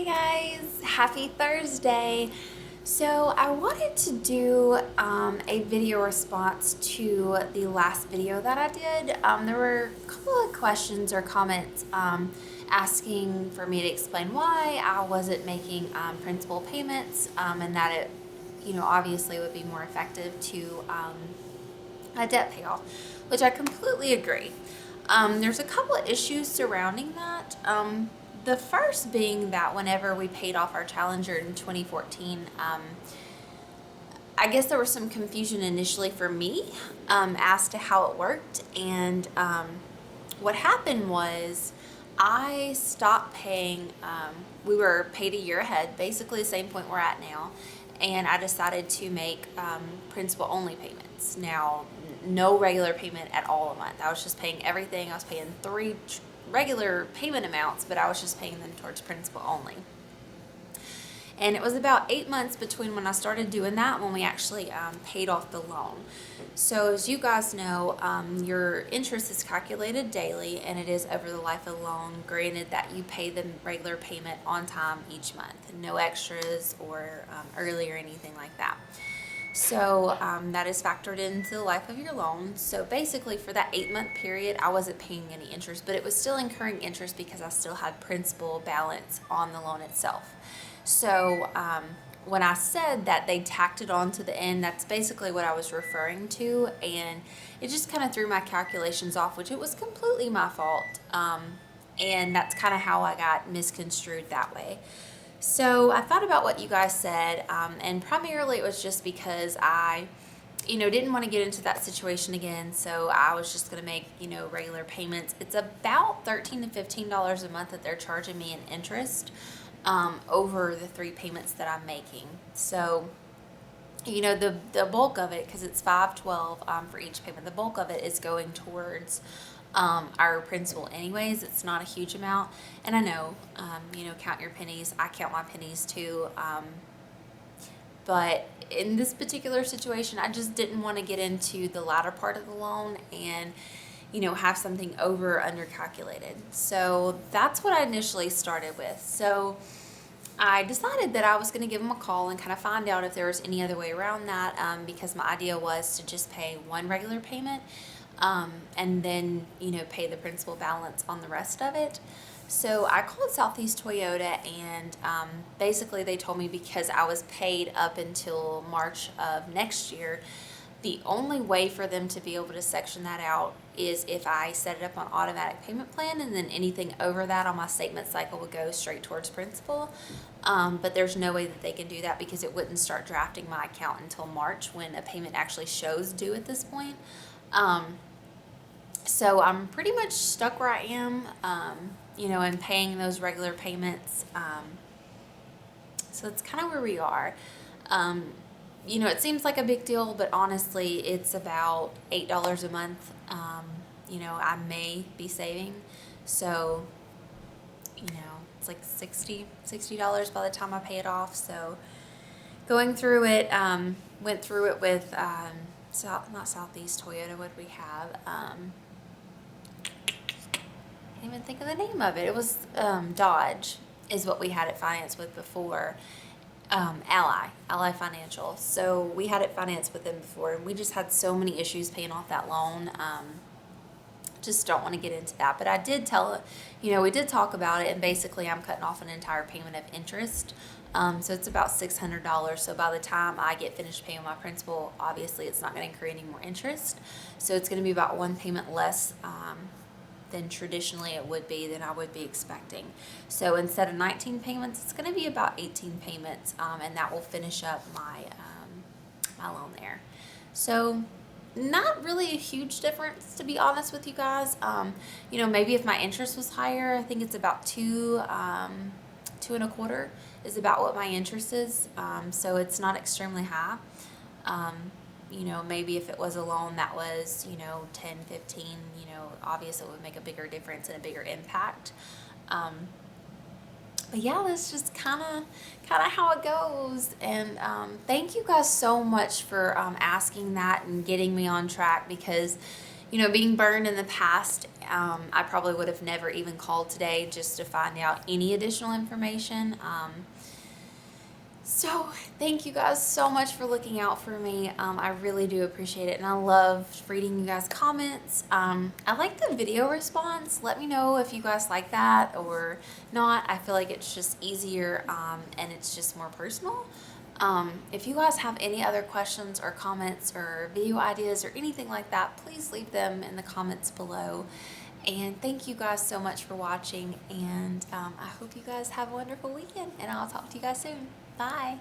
Hey guys, happy Thursday. So I wanted to do a video response to the last video that I did. There were a couple of questions or comments asking for me to explain why I wasn't making principal payments and that it, obviously would be more effective to a debt payoff, which I completely agree. There's a couple of issues surrounding that. The first being that whenever we paid off our Challenger in 2014, I guess there was some confusion initially for me as to how it worked. And what happened was I stopped paying, we were paid a year ahead, basically the same point we're at now. And I decided to make principal only payments. Now, no regular payment at all a month. I was just paying everything. I was paying three regular payment amounts, but I was just paying them towards principal only. And it was about 8 months between when I started doing that and when we actually paid off the loan. So as you guys know, your interest is calculated daily and it is over the life of the loan, granted that you pay the regular payment on time each month. No extras or early or anything like that. So that is factored into the life of your loan. So basically for that 8-month period, I wasn't paying any interest, but it was still incurring interest because I still had principal balance on the loan itself. So when I said that they tacked it on to the end, that's basically what I was referring to. And it just kind of threw my calculations off, which it was completely my fault. And that's kind of how I got misconstrued that way. So I thought about what you guys said, and primarily it was just because I, didn't want to get into that situation again. So I was just going to make, regular payments. It's about $13 to $15 a month that they're charging me in interest over the 3 payments that I'm making. So, the bulk of it, because it's $512 for each payment, the bulk of it is going towards our principal anyways. It's not a huge amount, and I know, count your pennies. I count my pennies too, but in this particular situation, I just didn't want to get into the latter part of the loan and have something over or under calculated. So that's what I initially started with. So I decided that I was going to give them a call and kind of find out if there was any other way around that, because my idea was to just pay one regular payment and then, pay the principal balance on the rest of it. So I called Southeast Toyota and basically they told me because I was paid up until March of next year, the only way for them to be able to section that out is if I set it up on automatic payment plan, and then anything over that on my statement cycle would go straight towards principal. But there's no way that they can do that because it wouldn't start drafting my account until March when a payment actually shows due at this point. So I'm pretty much stuck where I am, and paying those regular payments. So that's kind of where we are. It seems like a big deal, but honestly, it's about $8 a month, I may be saving. So, it's like $60 by the time I pay it off. So going through it, went through it with, not Southeast Toyota, what we have, can't even think of the name of it. It was, Dodge is what we had it financed with before. Ally Financial. So we had it financed with them before, and we just had so many issues paying off that loan. Just don't want to get into that, but I did tell, we did talk about it, and basically I'm cutting off an entire payment of interest. So it's about $600. So by the time I get finished paying my principal, obviously it's not going to incur any more interest. So it's going to be about one payment less than traditionally it would be, than I would be expecting. So instead of 19 payments, it's going to be about 18 payments, and that will finish up my my loan there. So not really a huge difference, to be honest with you guys. Maybe if my interest was higher, I think it's about 2.25 is about what my interest is. So it's not extremely high. Maybe if it was a loan that was, 10, 15, obviously it would make a bigger difference and a bigger impact. But yeah, that's just kind of how it goes. And thank you guys so much for asking that and getting me on track, because being burned in the past, I probably would have never even called today just to find out any additional information. So thank you guys so much for looking out for me. I really do appreciate it, and I love reading you guys' comments. I like the video response. Let me know if you guys like that or not. I feel like it's just easier, and it's just more personal. If you guys have any other questions or comments or video ideas or anything like that, please leave them in the comments below. And thank you guys so much for watching, and I hope you guys have a wonderful weekend, and I'll talk to you guys soon. Bye.